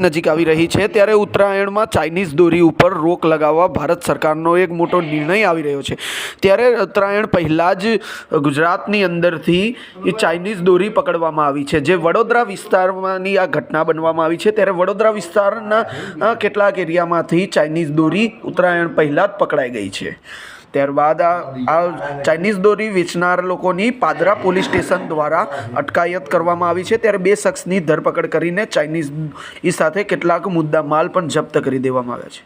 નજીક આવી રહી છે ત્યારે ઉત્તરાયણમાં ચાઇનીઝ દોરી ઉપર રોક લગાવવા ભારત સરકારનો એક મોટો નિર્ણય આવી રહ્યો છે। ત્યારે ઉત્તરાયણ પહેલાં જ ગુજરાતની અંદરથી એ ચાઇનીઝ દોરી પકડવામાં આવી છે, જે વડોદરા વિસ્તારમાંની આ ઘટના બનવામાં આવી છે। ત્યારે વડોદરા વિસ્તારના કેટલાક એરિયામાંથી ચાઇનીઝ દોરી ઉત્તરાયણ પહેલાં જ પકડાઈ ગઈ છે। ત્યારબાદ આ ચાઇનીઝ દોરી વેચનાર લોકોની પાદરા પોલીસ સ્ટેશન દ્વારા અટકાયત કરવામાં આવી છે। ત્યારે બે શખ્સની ધરપકડ કરીને ચાઇનીઝ સાથે કેટલાક મુદ્દા માલ પણ જપ્ત કરી દેવામાં આવ્યા છે।